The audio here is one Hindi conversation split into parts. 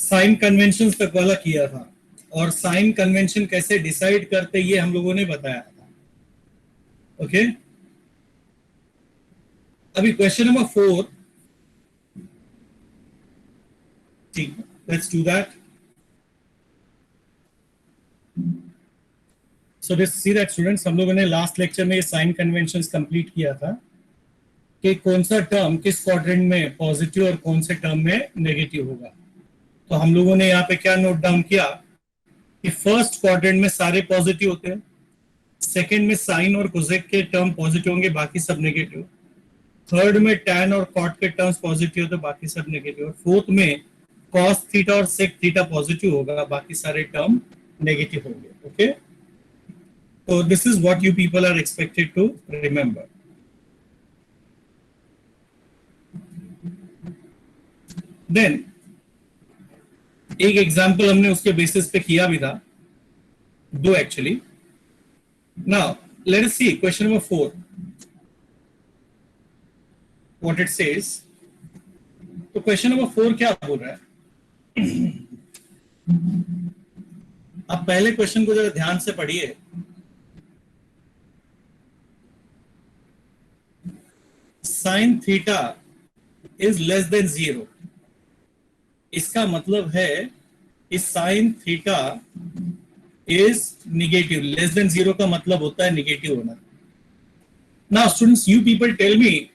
साइन कन्वेंशन तक वाला किया था, और साइन कन्वेंशन कैसे डिसाइड करते ये हम लोगों ने बताया था। ओके, अभी क्वेश्चन नंबर 4, ठीक, let's do that. So this see that students, हम लोगों ने लास्ट लेक्चर में ये साइन कन्वेंशंस कंप्लीट किया था कि कौन सा टर्म किस क्वाड्रेंट में पॉजिटिव और कौन से टर्म में नेगेटिव होगा। तो हम लोगों ने यहाँ पे क्या नोट डाउन किया कि फर्स्ट क्वाड्रेंट में सारे पॉजिटिव होते हैं, सेकंड में साइन और कोसेक के टर्म पॉजिटिव होंगे, बाकी सब नेगेटिव। थर्ड में टैन और कॉट के टर्म्स पॉजिटिव होते, बाकी सब नेगेटिव। फोर्थ में कॉस थीटा और सेक थीटा पॉजिटिव होगा, बाकी सारे टर्म नेगेटिव होंगे। ओके, तो this is what you people are expected to remember. Then एक एग्जाम्पल हमने उसके बेसिस पे किया भी था, दो actually. Now let us see question number 4 what it says. तो क्वेश्चन नंबर 4 क्या बोल रहा है, अब पहले क्वेश्चन को जरा ध्यान से पढ़िए। Sine theta is less than 0, इसका मतलब है कि sine theta is negative. Less than 0 का मतलब होता है निगेटिव होना। Now students, you people tell me,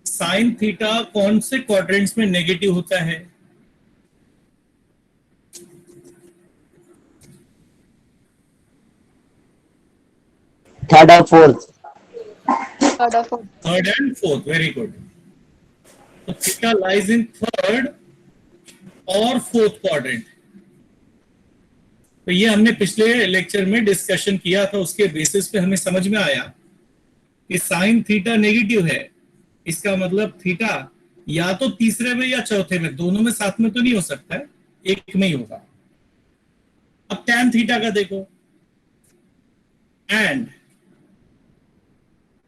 sine theta कौन से क्वाड्रेंट्स में नेगेटिव होता है? थर्ड और fourth. Third and fourth, very good. तो थीटा लाइज इन थर्ड और फोर्थ क्वाड्रेंट। तो ये हमने पिछले लेक्चर में डिस्कशन किया था, उसके बेसिस पे हमें समझ में आया कि साइन थीटा नेगेटिव है, इसका मतलब थीटा या तो तीसरे में या चौथे में, दोनों में साथ में तो नहीं हो सकता है, एक में ही होगा। अब टैन थीटा का देखो, and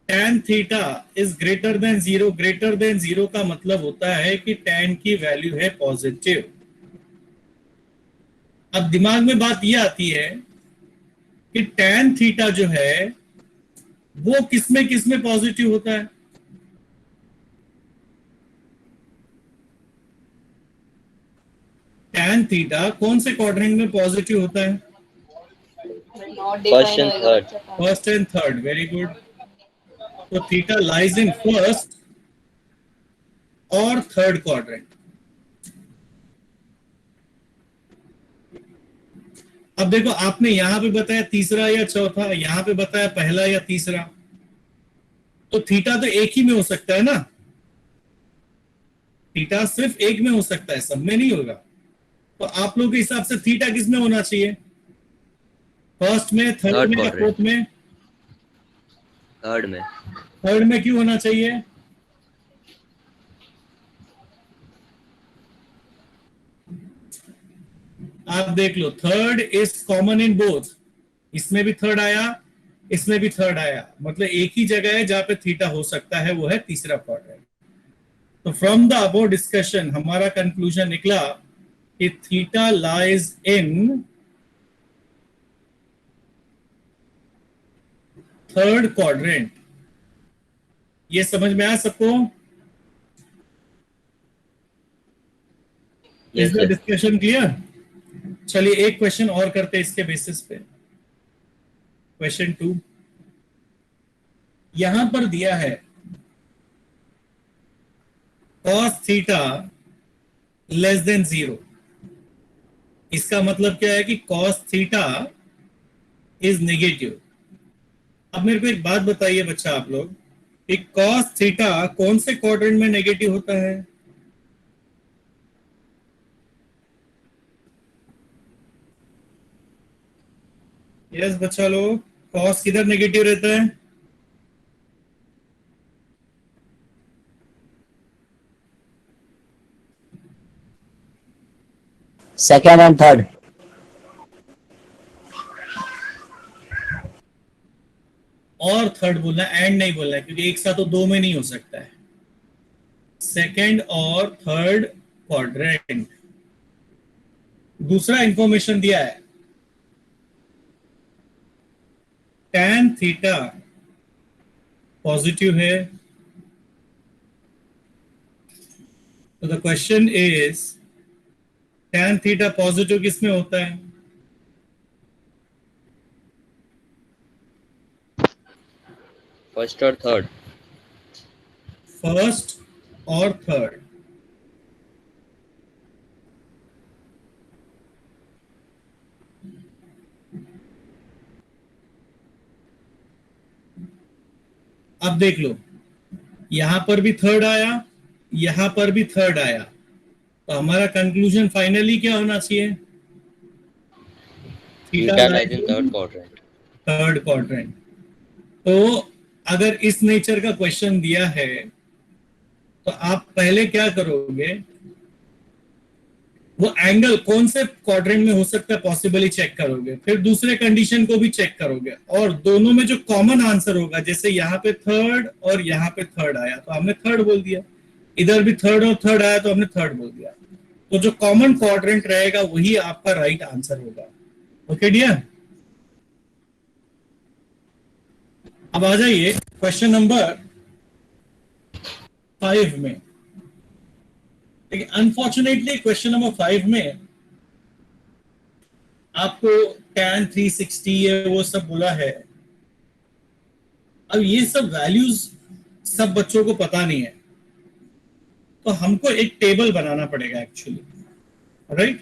tan theta is greater than 0। Greater than 0 का मतलब होता है कि टैन की वैल्यू है पॉजिटिव। अब दिमाग में बात यह आती है कि टैन थीटा जो है वो किसमें पॉजिटिव होता है? टैन थीटा कौन से क्वाड्रेंट में पॉजिटिव होता है? First and third, very good. तो थीटा लाइज इन फर्स्ट और थर्ड क्वाड्रेंट। अब देखो, आपने यहां पे बताया तीसरा या चौथा, यहां पे बताया पहला या तीसरा, तो थीटा तो एक ही में हो सकता है ना। थीटा सिर्फ एक में हो सकता है, सब में नहीं होगा। तो आप लोगों के हिसाब से थीटा किस में होना चाहिए? फर्स्ट में, थर्ड में या फोर्थ में? थर्ड में। थर्ड में क्यों होना चाहिए? आप देख लो, third is common in both. इसमें भी थर्ड आया, इसमें भी थर्ड आया, मतलब एक ही जगह है जहां पे थीटा हो सकता है, वो है तीसरा क्वाड्रेंट। तो फ्रॉम द अबव डिस्कशन हमारा कंक्लूजन निकला कि theta lies in third quadrant. ये समझ में आया सबको? Is the discussion clear? चलिए एक क्वेश्चन और करते हैं इसके बेसिस पे। क्वेश्चन 2 यहां पर दिया है cos थीटा लेस देन 0। इसका मतलब क्या है कि cos थीटा इज नेगेटिव। अब मेरे को एक बात बताइए बच्चा, आप लोग, कि cos थीटा कौन से क्वाड्रेंट में नेगेटिव होता है? यस बच्चा लोग, cos किधर नेगेटिव रहता है? Second and third. और थर्ड बोलना, एंड नहीं बोलना है, क्योंकि एक साथ तो दो में नहीं हो सकता है। सेकेंड और थर्ड क्वाड्रेंट। दूसरा इंफॉर्मेशन दिया है tan थीटा पॉजिटिव है, तो the question is tan theta positive किसमें होता है? फर्स्ट और थर्ड। फर्स्ट और थर्ड। अब देख लो, यहां पर भी थर्ड आया, यहां पर भी थर्ड आया, तो हमारा कंक्लूजन फाइनली क्या होना चाहिए? Theta lies in third quadrant. Third quadrant. तो अगर इस नेचर का क्वेश्चन दिया है तो आप पहले क्या करोगे, वो एंगल कौन से क्वाड्रेंट में हो सकता है पॉसिबली चेक करोगे, फिर दूसरे कंडीशन को भी चेक करोगे, और दोनों में जो कॉमन आंसर होगा, जैसे यहाँ पे थर्ड और यहाँ पे थर्ड आया तो हमने थर्ड बोल दिया, इधर भी थर्ड और थर्ड आया तो हमने थर्ड बोल दिया, तो जो कॉमन क्वाड्रेंट रहेगा वही आपका राइट आंसर होगा। ओके डियर, अब आ जाइए क्वेश्चन नंबर 5 में। लेकिन अनफॉर्चुनेटली क्वेश्चन नंबर 5 में आपको tan 360 है वो सब बोला है। अब ये सब वैल्यूज सब बच्चों को पता नहीं है, तो हमको एक टेबल बनाना पड़ेगा एक्चुअली, राइट?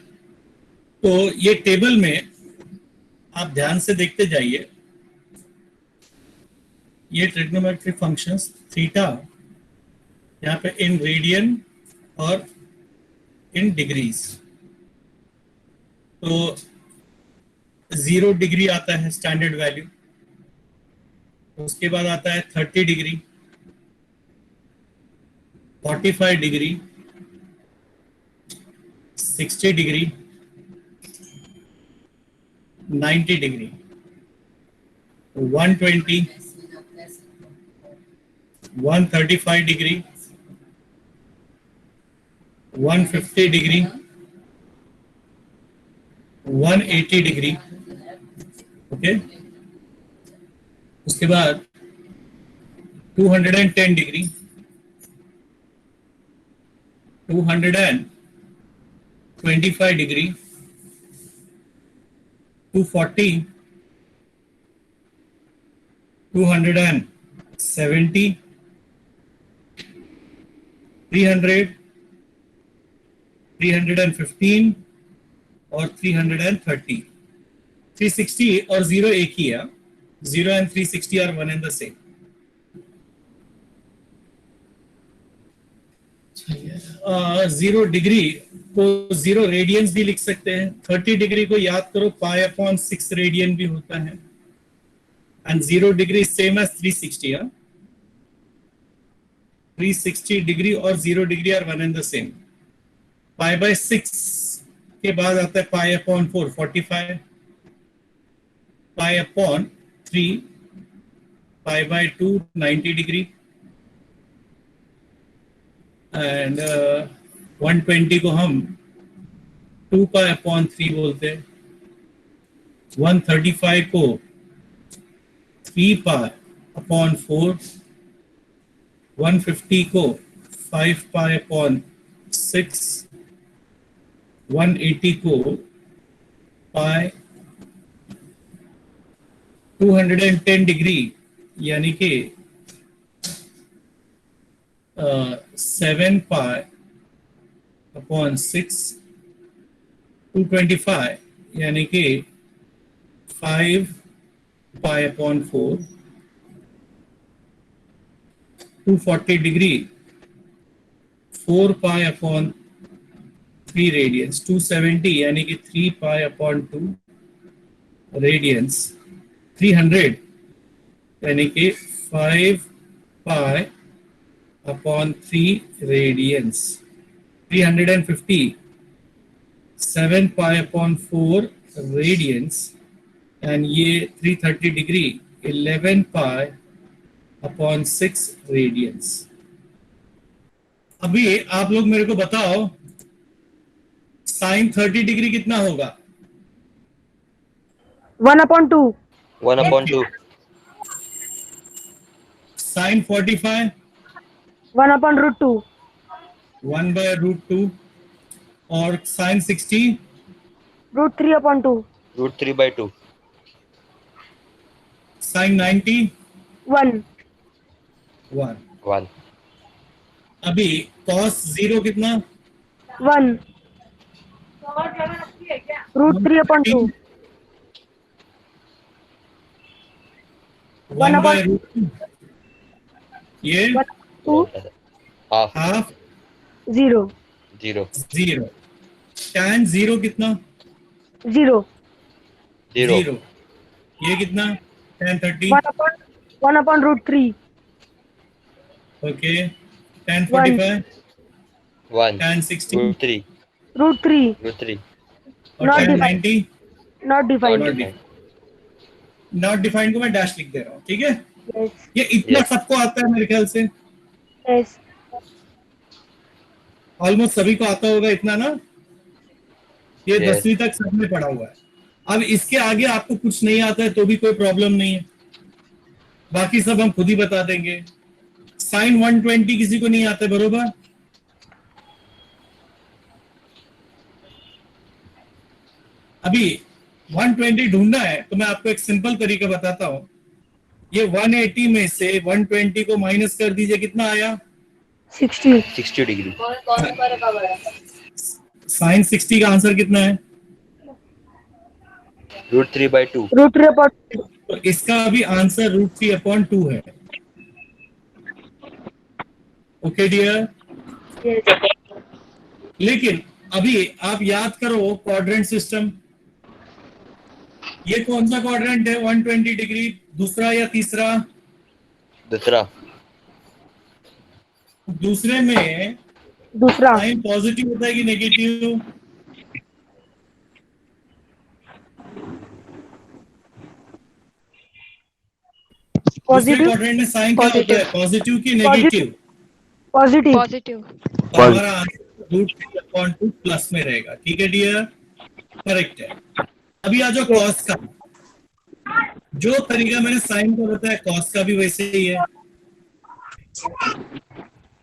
तो ये टेबल में आप ध्यान से देखते जाइए, ये ट्रिग्नोमेट्रिक फंक्शंस थीटा यहाँ पे इन रेडियन और इन डिग्रीज, तो 0 डिग्री आता है स्टैंडर्ड वैल्यू, उसके बाद आता है 30 degree, 45 degree, 60 degree, 90 degree, 120, 135 degree, 150 degree, 180 degree. Okay, उसके बाद 210 डिग्री, 225 डिग्री, 240, 270, 300, 315 और 330। 360 और 0 एक ही है, 0 and 360 are one and the same। 0 degree को 0 रेडियंस भी लिख सकते हैं, 30 डिग्री को याद करो π/6 रेडियन भी होता है, and 0 degree same as 360। 360 degree और 0 degree are one and the same. π/6 के बाद आता है π/4 45, π/3 π/2 90 डिग्री, एंड 120 को हम 2π/3 बोलते हैं, 135 को 3π/4, 150 को 5π/6, 180 को पाई, 210 डिग्री यानी कि 7π/6, 225 यानी कि 5π/4, 240 डिग्री 4π/3 रेडियंस, 270 यानी कि 3π/2 रेडियंस, 300 यानी कि 5π/3 रेडियंस, 350 7π/4 रेडियंस, एंड ये 330 डिग्री 11π/6 रेडियंस। अभी आप लोग मेरे को बताओ साइन 30 डिग्री कितना होगा? 1/2. 1/2. साइन 45 1/√2. 1/√2 और साइन 60 √3/2. √3/2. साइन 90 1. 1. 1. अभी cos 0 कितना? 1. √3/2. 1/√2 ये 2. Half. हाफ 0. 0. 0. tan 0 कितना? 0. 0. ये कितना? tan 30 1/√3. ओके. tan 45 1. tan 60 √3. √3. √3. और Not tan defined. 90 Not defined. Not defined. Not defined को मैं डैश लिख दे रहा हूँ, ठीक है? Yes. ये इतना Yes. सबको आता है मेरे ख्याल से, Yes. ऑलमोस्ट सभी को आता होगा इतना ना, ये Yes. 10वीं तक सबने पढ़ा हुआ है। अब इसके आगे आपको कुछ नहीं आता है तो भी कोई प्रॉब्लम नहीं है, बाकी सब हम खुद ही बता देंगे। साइन 120 किसी को नहीं आता बरोबर? अभी 120 ढूंढना है तो मैं आपको एक सिंपल तरीका बताता हूं। ये 180 में से 120 को माइनस कर दीजिए, कितना आया? 60. 60 डिग्री. साइन 60 का आंसर कितना है? √3/2. √3/2. तो इसका भी आंसर √3/2 है। Okay dear, Yes. लेकिन अभी आप याद करो क्वाड्रेंट सिस्टम, ये कौन सा क्वाड्रेंट है? 120 डिग्री, दूसरा या तीसरा? दूसरा. दूसरे में दूसरा. साइन पॉजिटिव होता है कि नेगेटिव? दूसरे पॉजिटिव. क्वाड्रेंट में साइन क्या होता है? पॉजिटिव की नेगेटिव? पॉजिटिव. पॉजिटिव। तो हमारा आंसर √3/2 प्लस में रहेगा, ठीक है डियर? करेक्ट है। अभी आ जाओ कॉस का। जो तरीका मैंने साइन का बताया कॉस का भी वैसे ही है,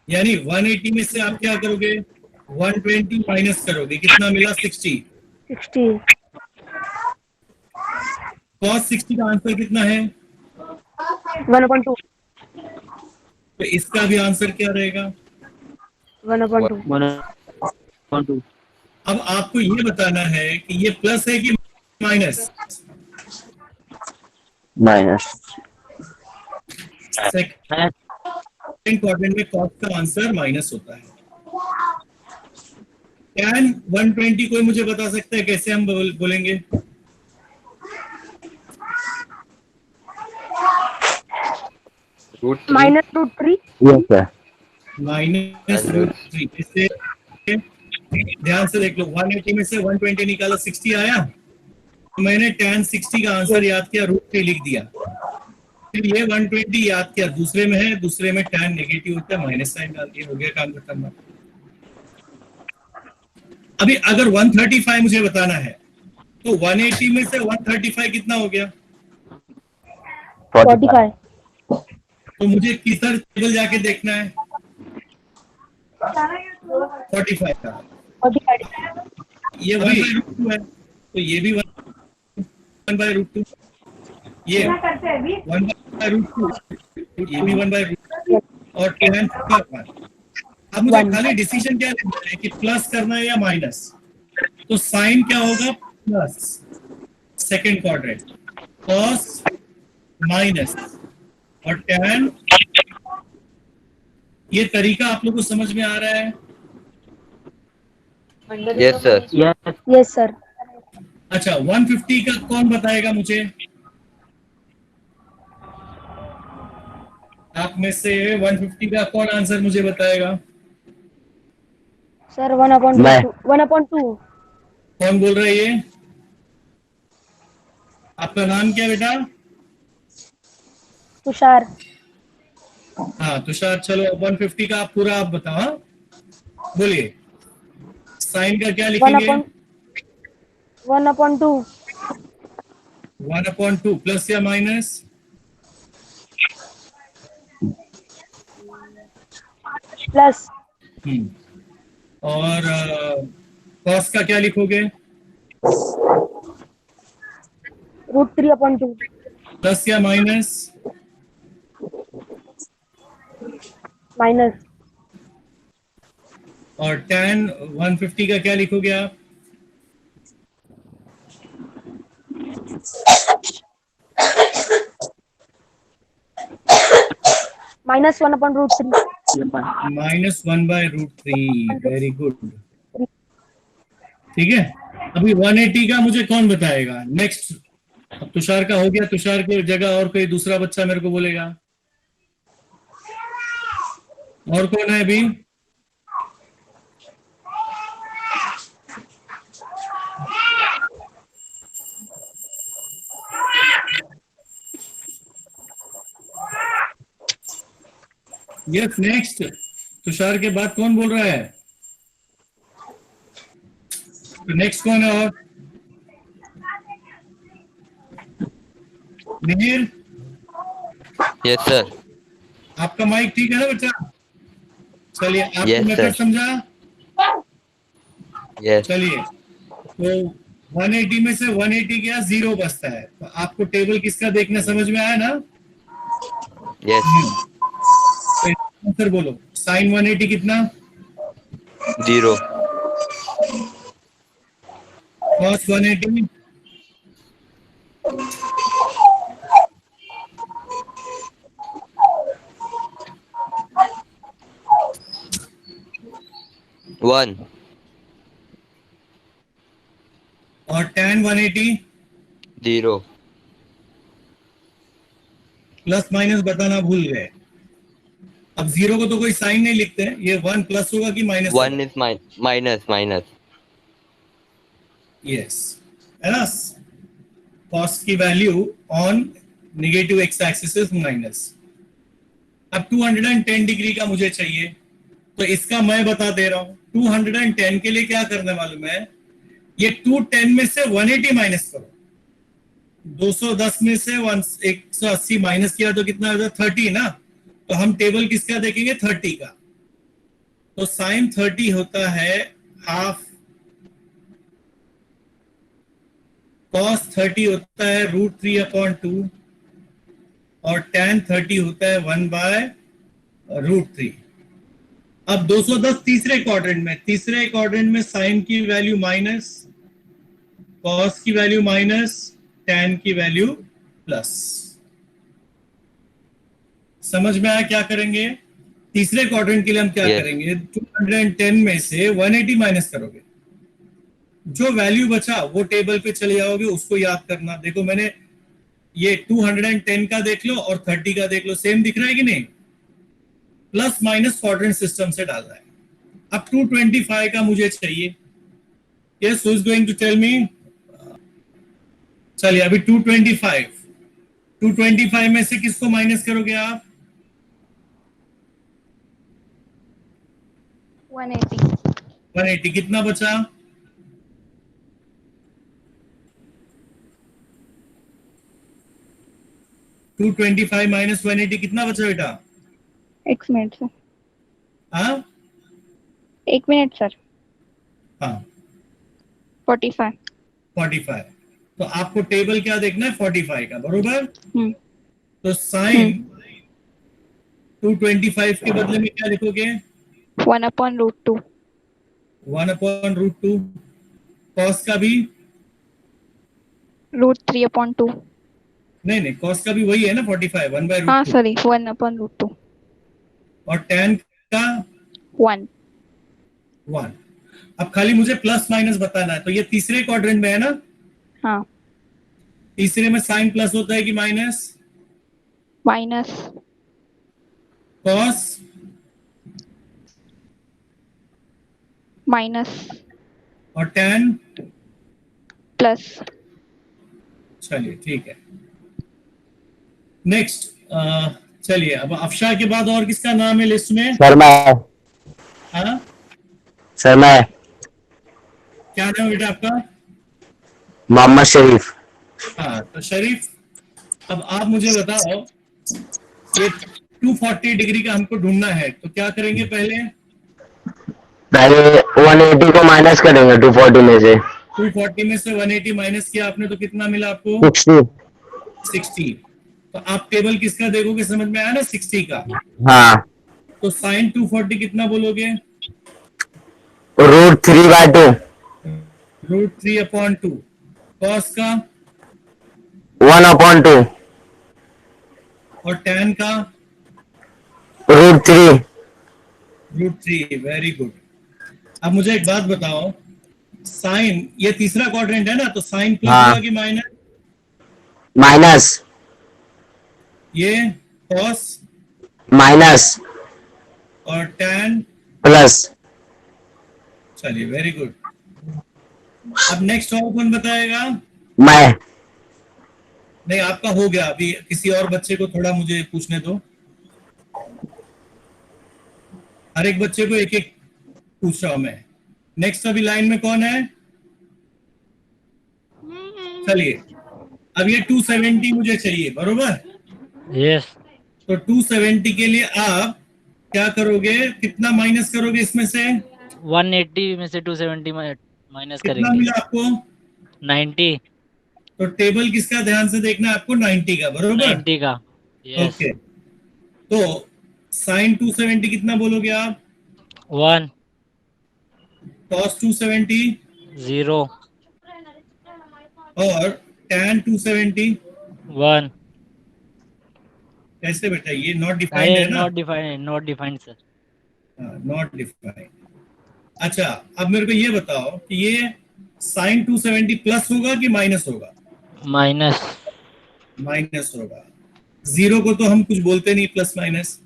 यानी 180 में से आप क्या करोगे? 120 माइनस करोगे, कितना मिला? 60। 60. कॉस 60 का आंसर कितना है? 1/2. तो इसका भी आंसर क्या रहेगा? 1/2. 1/2. अब आपको ये बताना है कि ये प्लस है कि माइनस। Minus. सेकंड क्वाड्रेंट में कॉस का आंसर माइनस होता है। tan 120 कोई मुझे बता सकता है कैसे हम बोलेंगे? -√3. Yes, sir. -√3। इससे ध्यान से देख लो, 180 में से 120 निकाला, 60 आया। तो मैंने tan 60 का आंसर याद किया, √3 लिख दिया। फिर ये 120 याद किया, दूसरे में है, दूसरे में tan नेगेटिव होता है, माइनस साइन डाल दिया, हो गया काम खत्म। अभी अगर 135 मुझे बताना है तो 180 में से 135 कितना हो गया? 45. तो मुझे किधर टेबल जाके देखना है? 45 का। 45. ये 1/√2 है, तो ये भी 1/√2, ये 1/√2, ये भी 1/√2 और tan का 1। अब मुझे खाली डिसीजन क्या लेना है कि प्लस करना है या माइनस। तो साइन क्या होगा? Plus. Second quadrant cos minus और tan। ये तरीका आप लोगों को समझ में आ रहा है? Yes, sir. Yes. Yes, sir. अच्छा, 150 का कौन बताएगा मुझे? आप में से 150 का कौन आंसर मुझे बताएगा? Sir, 1/2. मैं. 1/2. कौन बोल रहा है ये? आपका नाम क्या बेटा? तुषार. हाँ तुषार, चलो 150 का आप पूरा आप बताओ। हाँ? बोलिए, साइन का क्या लिखेंगे? 1/2. 1/2. 1/2 प्लस या माइनस? प्लस. और कॉस का क्या लिखोगे? √3/2. प्लस या माइनस? माइनस. और tan 150 का क्या लिखोगे आप? -1/√3. -1/√3. Very good. ठीक है, अभी 180 का मुझे कौन बताएगा नेक्स्ट? अब तुषार का हो गया, तुषार की जगह और कोई दूसरा बच्चा मेरे को बोलेगा। और कौन है अभी? Yes, next. तुषार के बाद कौन बोल रहा है? तो नेक्स्ट कौन है? और मिहिर, यस सर। आपका माइक ठीक है ना बच्चा? चलिए, आपको Yes, मेथड sir. समझा? यस चलिए, तो 180 में से 180 गया, 0 बचता है। तो आपको टेबल किसका देखना समझ में आया ना? यस। तो आंसर बोलो, साइन 180 कितना? 0 कॉस 180?1 और tan 180? 0 प्लस माइनस बताना भूल गए। अब 0 को तो कोई साइन नहीं लिखते हैं, ये 1 प्लस होगा कि माइनस? 1 is minus. यस, है ना? कॉस की value on negative x axis is minus. अब 210 डिग्री का मुझे चाहिए, तो इसका मैं बता दे रहा हूं। 210 के लिए क्या करने मालूम है? ये 210 में से 180 माइनस करो। 210 में से 180 माइनस किया तो कितना होगा? 30 ना। तो हम टेबल किसका देखेंगे? 30 का। तो साइन 30 होता है हाफ, कॉस 30 होता है √3/2 और tan 30 होता है 1/√3। अब 210 तीसरे क्वाड्रेंट में साइन की वैल्यू माइनस, कॉस की वैल्यू माइनस, tan की वैल्यू प्लस। समझ में आया क्या करेंगे? तीसरे क्वाड्रेंट के लिए हम क्या Yes. करेंगे? 210 में से 180 माइनस करोगे, जो वैल्यू बचा वो टेबल पे चले जाओगे, उसको याद करना। देखो, मैंने ये 210 का देख लो और 30 का देख लो, सेम दिख रहा है कि नहीं? प्लस माइनस क्वाड्रेंट सिस्टम से डाल रहा है। अब 225 का मुझे चाहिए। Yes, who is going to tell me? चलिए, अभी 225 में से किसको माइनस करोगे आप? 180 कितना बचा? -225 -180 कितना बचा बेटा? एक मिनट सर, हाँ 1 मिनट सर। हाँ 45। 45। तो आपको टेबल क्या देखना है? 45 का, बरोबर? हम्म तो साइन 225 के बदले में क्या लिखोगे? 1/√2। 1/√2। कॉस का भी? √3/2। नहीं, कॉस का भी वही है ना, 45 1/√2। हाँ सॉरी, 1/√2। और tan का 1। 1। अब खाली मुझे प्लस माइनस बताना है। तो ये तीसरे क्वाड्रेंट में है ना? हाँ, तीसरे में साइन प्लस होता है कि माइनस? माइनस। कॉस? माइनस और tan? प्लस। चलिए, ठीक है। नेक्स्ट, चलिए, अब अफशा के बाद और किसका नाम है लिस्ट में? सर मैं हाँ, सर मैं क्या नाम है बेटा आपका? मोहम्मद शरीफ। हाँ, तो शरीफ, अब आप मुझे बताओ, ये 240 डिग्री का हमको ढूंढना है, तो क्या करेंगे पहले? पहले 180 को माइनस करेंगे 240 में से। 240 में से 180 माइनस किया आपने तो कितना मिला आपको? 60। 60। तो आप टेबल किसका देखोगे, समझ में आया ना, 60 का। हाँ, तो साइन 240 कितना बोलोगे? √3/2। √3/2। कॉस का 1/2। और tan का √3। √3। Very good. अब मुझे एक बात बताओ, साइन, ये तीसरा क्वाड्रेंट है ना, तो साइन प्लस हाँ। होगा कि माइनस? माइनस। ये कॉस माइनस। और tan। प्लस। चलिए, वेरी गुड। अब नेक्स्ट और कौन बताएगा? मैं। नहीं, आपका हो गया, अभी किसी और बच्चे को थोड़ा मुझे पूछने दो। हर एक बच्चे को एक एक पूछ रहा हूं मैं। नेक्स्ट अभी लाइन में कौन है? चलिए, अब ये 270 मुझे चाहिए, बरोबर? यस। तो 270 के लिए आप क्या करोगे, कितना माइनस करोगे इसमें से? 180 में से 270 माइनस कितना करेंगे। मिला आपको? 90। तो टेबल किसका ध्यान से देखना है आपको? 90 का, बरोबर? 90 का। यस। ओके। तो साइन 270 कितना बोलोगे आप? 1 कॉस 270 0 और tan 270 1। कैसे बेटा, ये नॉट डिफाइंड है ना? Not defined sir. Not defined. अच्छा, अब मेरे को ये बताओ कि ये साइन 270 प्लस होगा कि माइनस होगा? माइनस। माइनस होगा। जीरो को तो हम कुछ बोलते नहीं, प्लस माइनस।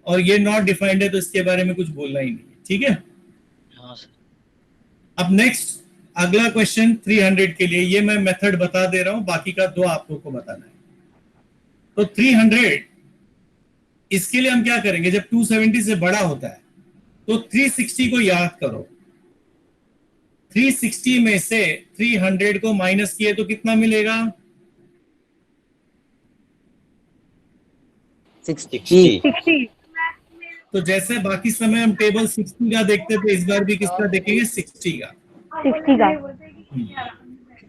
और ये नॉट डिफाइंड है, तो इसके बारे में कुछ बोलना ही नहीं, ठीक है? हाँ सर। अब नेक्स्ट अगला क्वेश्चन 300 के लिए, ये मैं मेथड बता दे रहा हूं, बाकी का दो आप लोग को बताना है। तो 300, इसके लिए हम क्या करेंगे, जब 270 से बड़ा होता है तो 360 को याद करो। 360 में से 300 को माइनस किए तो कितना मिलेगा? 60 60। तो जैसे बाकी समय हम टेबल 60 का देखते थे, इस बार भी किसका देखेंगे? 60 का। 60 का।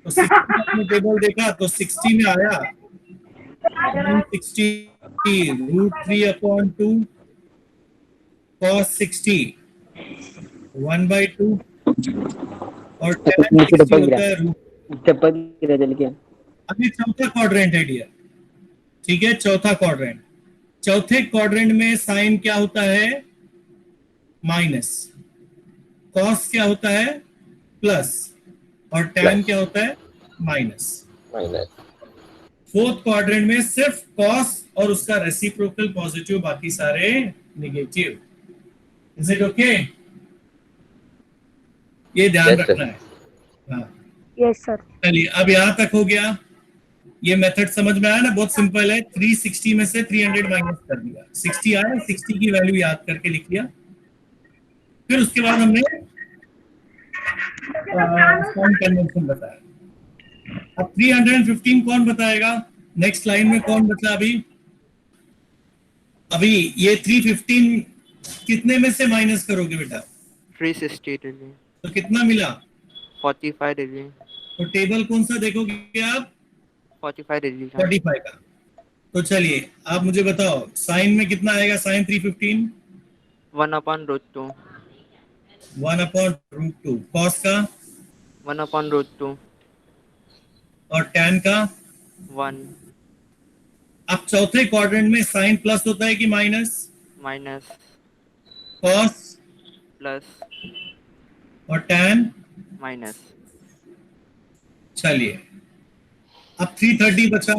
तो 60 का आपने टेबल देखा तो 60 में आया 60 √3/2 cos 60 1/2 और tan 60 होता है अभी चौथा क्वाड्रेंट है डियर, ठीक है? चौथा क्वाड्रेंट, चौथे क्वाड्रेंट में साइन क्या होता है? माइनस। कॉस क्या होता है? प्लस। और tan क्या होता है? माइनस। माइनस। फोर्थ क्वाड्रेंट में सिर्फ कॉस और उसका रेसिप्रोकल पॉजिटिव, बाकी सारे नेगेटिव। Is it okay? ये ध्यान Yes, sir. रखना है। हाँ, यस सर। चलिए, अब यहां तक हो गया। ये मेथड समझ में आया ना? बहुत सिंपल है। 360 में से 300 माइनस कर दिया, 60 आया, 60 की वैल्यू याद करके लिख लिया। फिर उसके बाद हमने साइन कन्वेंशन बताया। अब 315 कौन बताएगा? नेक्स्ट लाइन में कौन बचा अभी? अभी ये 315 कितने में से माइनस करोगे बेटा? 360 डिग्री, तो कितना मिला? 45 डिग्री, तो टेबल कौन सा देखोगे आप? 45 डिग्री का। 45 का। तो चलिए, आप मुझे बताओ साइन में कितना आएगा? साइन 315 1/√2, 1/√2। कॉस का 1/√2, और tan का 1 अब चौथे क्वाड्रेंट में साइन प्लस होता है कि माइनस? माइनस कॉस प्लस और tan। माइनस। चलिए, अब 330 बचा।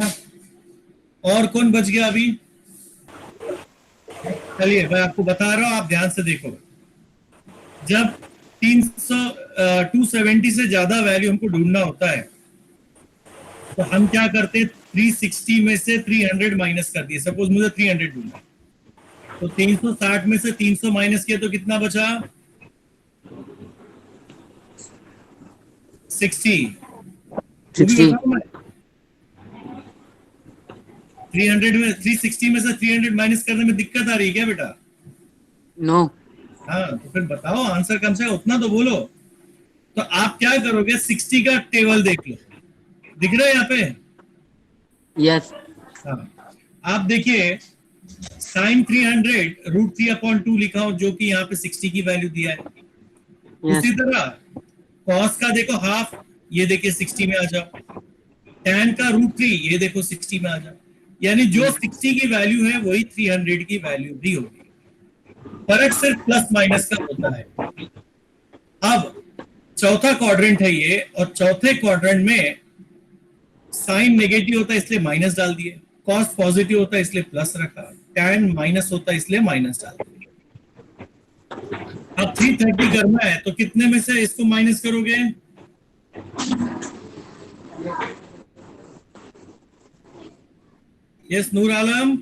और कौन बच गया अभी? चलिए, मैं आपको बता रहा हूं, आप ध्यान से देखो। जब 270 से ज्यादा वैल्यू हमको ढूंढना होता है तो हम क्या करते? 360 में से 300 माइनस कर दिए। सपोज मुझे 300 ढूंढना, तो 360 में से 300 माइनस किया तो कितना बचा? 60। वो भी 60 बताऊं मैं? 300 में 360 में से 300 माइनस करने में दिक्कत आ रही है क्या बेटा? नो हाँ तो फिर बताओ आंसर कम से कम उतना तो बोलो। तो आप क्या करोगे, 60 का टेबल देख लो, दिख रहा है यहाँ पे? यस हाँ आप देखिए साइन 300 √3/2 लिखा हो, जो कि यहाँ पे 60 की वैल्यू दिया है। यस उसी तरह कॉस का देखो हाफ, ये देखिए 60 में आ जाओ। tan का √3 ये देखो 60 में आ जाओ। यानी जो 60 की वैल्यू है वही 300 की वैल्यू भी होगी। फर्क सिर्फ प्लस माइनस का होता है। अब चौथा क्वाड्रेंट है ये, और चौथे क्वाड्रेंट में साइन नेगेटिव होता है इसलिए माइनस डाल दिए, कॉस पॉजिटिव होता है इसलिए प्लस रखा, टैन माइनस होता है इसलिए माइनस डाल दिए। अब 330 करना है तो कितने में से इसको माइनस करोगे? यस नूर आलम,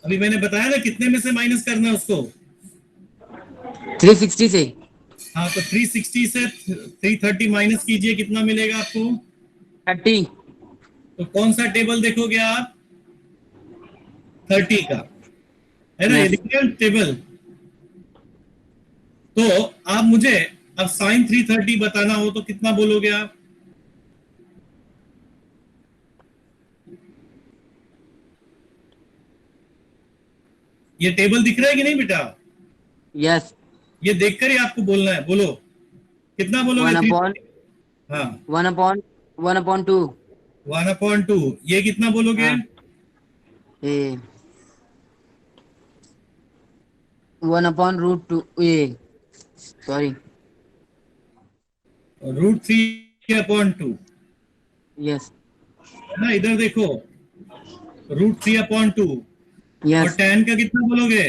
अभी मैंने बताया ना कितने में से माइनस करना है उसको। 360 से हाँ तो 360 से 330 माइनस कीजिए, कितना मिलेगा आपको? 30 तो कौन सा टेबल देखोगे आप? 30 का, है ना? ये देखिए टेबल। तो आप मुझे अब साइन 330 बताना हो तो कितना बोलोगे आप? ये टेबल दिख रहा है कि नहीं बेटा? यस ये देखकर ही आपको बोलना है, बोलो कितना बोलोगे? 1/1 हाँ 1/2 1/2। ये कितना बोलोगे? हाँ। ए 1/√2 ए सॉरी √3/2, यस है ना? इधर देखो √3/2। और यस tan का कितना बोलोगे?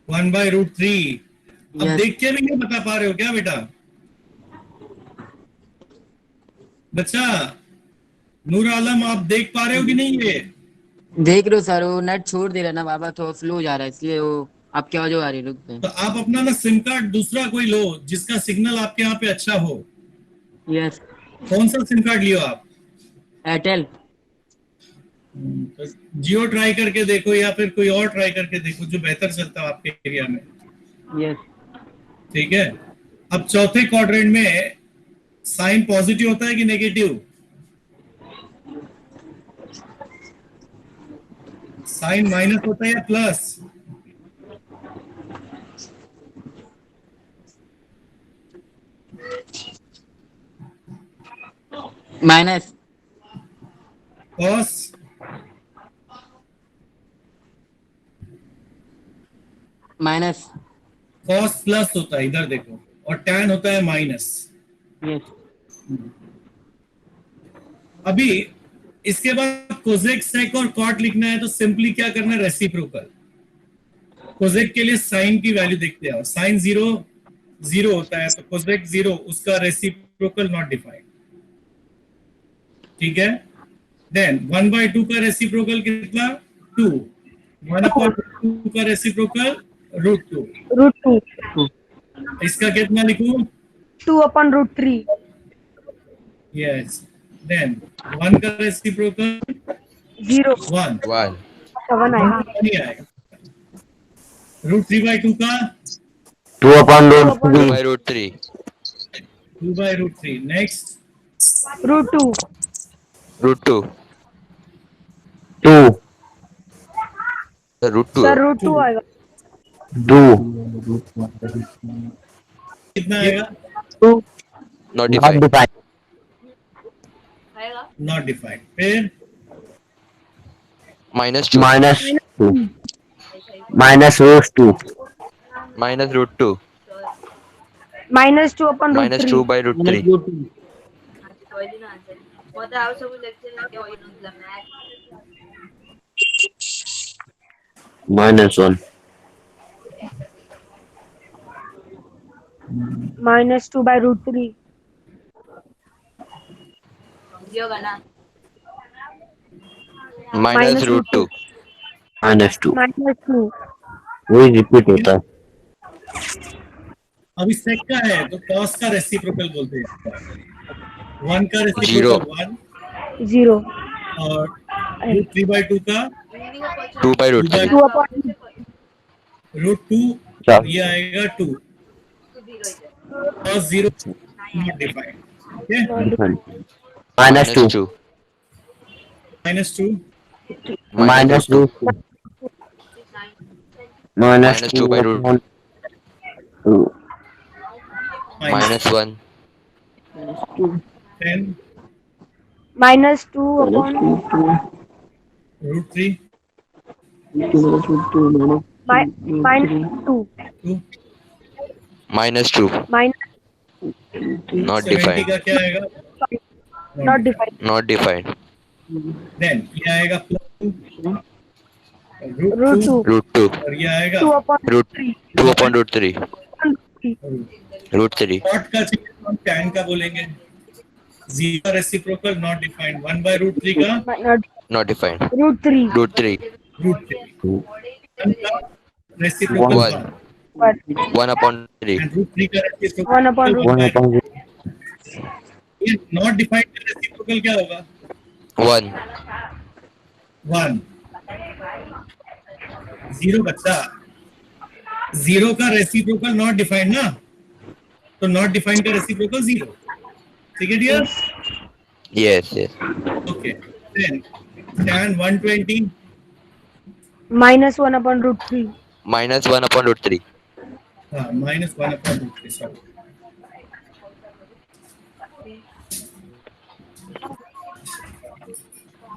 One by √3। अब Yes. देख के भी नहीं बता पा रहे हो क्या बेटा? बच्चा नूर आलम, आप देख पा रहे हो कि नहीं? ये देख लो सर, वो नेट छोड़ दे रहा ना बाबा, तो स्लो हो जा रहा है इसलिए वो आपकी आवाज आ रही है, रुक गए। तो आप अपना ना सिम कार्ड दूसरा कोई लो जिसका सिग्नल आपके यहाँ पे अच्छा हो। यस कौन सा सिम कार्ड लियो आप? एयरटेल तो जियो ट्राई करके देखो या फिर कोई और ट्राई करके देखो जो बेहतर चलता है आपके एरिया में। यस ठीक है। अब चौथे क्वाड्रेंट में साइन पॉजिटिव होता है कि नेगेटिव? साइन माइनस होता है या plus? Minus cos minus cos plus होता है, इधर देखो, और टैन होता है माइनस। यस अभी इसके बाद कोसेक सेक और कॉट लिखना है तो सिंपली क्या करना है? रेसिप्रोकल। कोसेक के लिए साइन की वैल्यू देखते हैं, साइन 0 होता है तो कोसेक 0 उसका रेसिप्रोकल नॉट डिफाइंड। ठीक है। देन 1/2 का रेसिप्रोकल कितना? 2। 1/2 का रेसिप्रोकल √2। √2 इसका कितना लिखूं? 2/√3 यस। देन 1 का रेसिप्रोकल 0 1 7 आएगा। नहीं आएगा। √3/2 का 2/√3 by root 3 2/√3। Next √2 root 2 2 root 2 sir √2 आएगा। 2 कितना आएगा? not not defined defined not defined. फिर minus 2 -2 -√2 minus root 2 -2/√3 minus 2 by root 3 -1 -2/√3 minus root 2 -2 -2 वही रिपीट होता है। अभी सेक का है तो कॉस का रेसिप्रोकल बोलते हैं। 1 का Zero. रेसिप्रोकल 1 0 और रूट 3/2 का 2 by root 3. 2 upon रूट 2 चार। ये आएगा 2 और 0 not defined. Okay -2 -2. -2 -2 -2 by root. -2 -1. -10 -2 upon root 3 -2 2 -2. Not 70 defined. का क्या आएगा? not defined Not defined. Then ये आएगा +2 root 2 Root 2. और ये आएगा 2 upon Root 2 upon root 3. 3 Root 3. Cot का चाहिए तो हम tan का बोलेंगे। 0 का रेसिप्रोकल नॉट डिफाइंड। 1/√3 का not Not defined. root 3 Root 3. Root 3 1 का रेसिप्रोकल 1. 1 1 upon 3. एंड रूट 3 का 1 रेसिप्रोकल upon root 1 upon ये नॉट डिफाइंड का रेसिप्रोकल क्या होगा? 1. 1 0 बच्चा 0 का रेसिप्रोकल नॉट डिफाइंड ना, तो नॉट डिफाइंड का रेसिप्रोकल 0। ठीक है dear? Yes, yes. Okay then tan 120 -1 upon root 3 -1 upon root 3. हाँ -1/√3 sorry.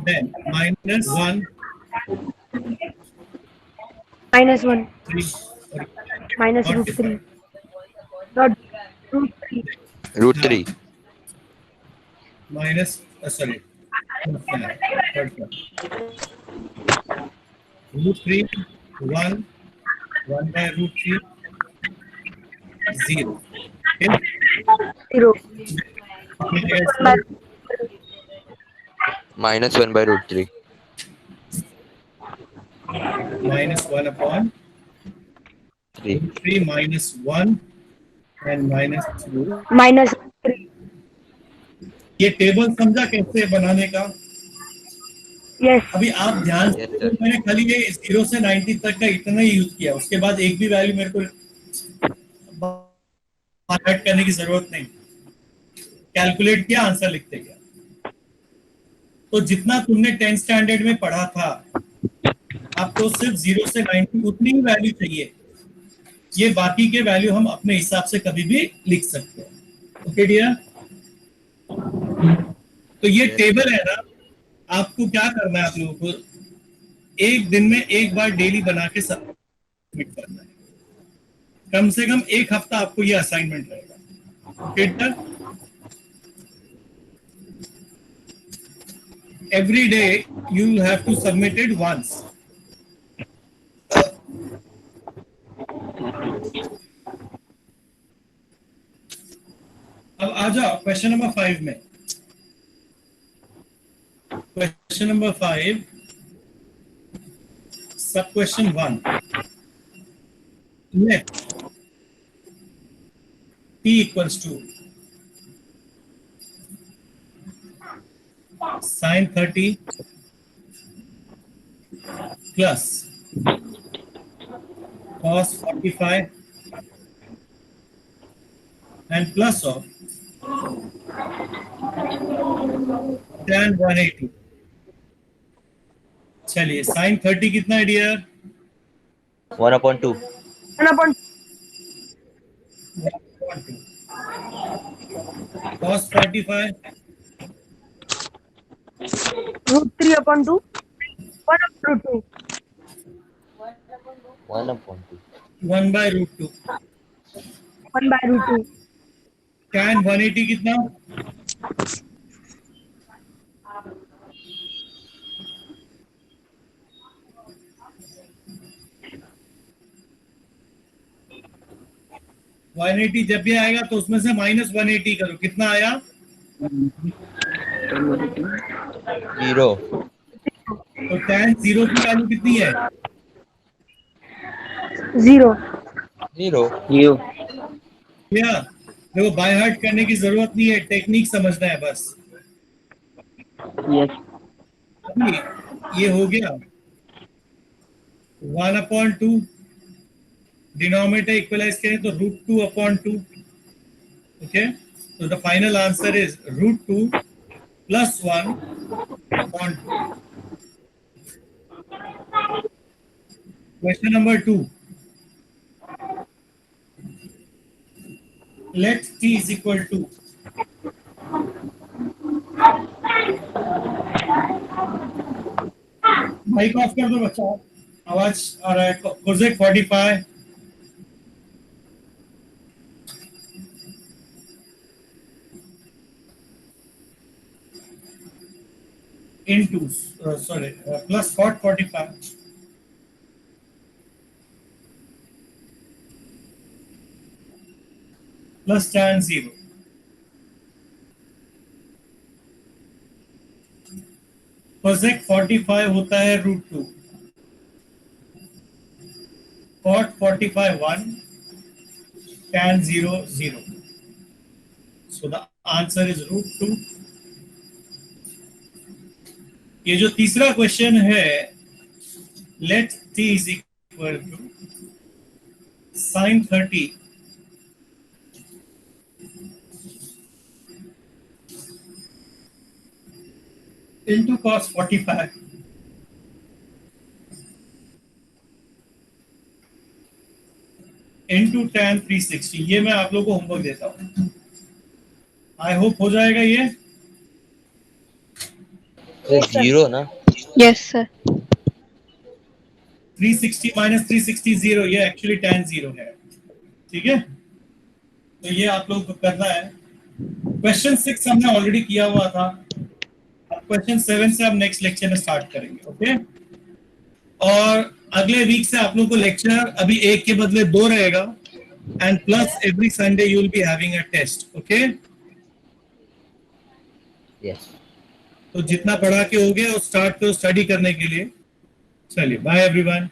Then -1 -1 3 minus root 3 not root 3 Root 3. Minus sorry root 3 1 1/√3 0 0 -1 by root 3. -1 upon 3. 3 -1 and -2। minus 3 ये टेबल समझा कैसे बनाने का? yes अभी आप ध्यान से Yes, sir. मैंने खाली ये 0 से 90 तक का इतना ही यूज किया, उसके बाद एक भी वैल्यू मेरे को ऐड करने की जरूरत नहीं। कैलकुलेट किया, आंसर लिखते गया। तो जितना तुमने 10th स्टैंडर्ड में पढ़ा था, आपको सिर्फ 0 से 90 उतनी ही वैल्यू चाहिए। ये बाकी के वैल्यू हम अपने हिसाब से कभी भी लिख सकते हैं। Okay dear? तो ये टेबल है ना, आपको क्या करना है? आप लोगों को एक दिन में एक बार डेली बना के सबमिट करना है। कम से कम एक हफ्ता आपको ये असाइनमेंट रहेगा। Okay dear? Every day you will have to submit it once. अब आ जाओ क्वेश्चन नंबर 5 में। Question number 5 sub question 1 let t equals to sin 30 plus cos 45 and plus of tan 180। चलिए sin 30 कितना है dear? 1 upon 2. 1 upon cos 45 root 3 upon 2 1 upon root 2 1 upon 2. 1/√2 1 by root 2 tan 180 कितना? -180 जब भी आएगा तो उसमें से -180 करो, कितना आया? 0. तो tan 0 की वैल्यू कितनी है? 0. 0. यू क्या देखो, बाय हार्ट करने की जरूरत नहीं है, टेक्निक समझना है बस। यस अभी ये हो गया 1/2, डिनोमिनेटर इक्वलाइज करें तो √2/2। ओके, तो the final answer is √2 + 1/2। Question number 2. Let t is equal to mic off कर दो बच्चा, आवाज आ रहा है। cosec 45 into plus cot 45 plus tan 0। cosec 45 होता है √2, cot 45 1, tan 0 0। So the answer is √2। ये जो तीसरा क्वेश्चन है, let t is equal to sin 30 into cos 45 into tan 360। ये मैं आप लोगों को होमवर्क देता हूँ, आई होप हो जाएगा ये। ये 0 ना? Yes, sir. 360 - 360 0, ये एक्चुअली tan 0 है। ठीक है, तो ये आप लोग को करना है। क्वेश्चन 6 हमने ऑलरेडी किया हुआ था, अब क्वेश्चन 7 से हम नेक्स्ट लेक्चर में स्टार्ट करेंगे। ओके, और अगले वीक से आप लोग को लेक्चर अभी एक के बदले 2 रहेगा, and plus every Sunday you will be having a test. Okay, Yes. तो जितना पढ़ा के हो गया और स्टार्ट करो स्टडी करने के लिए। चलिए, बाय एवरीवन।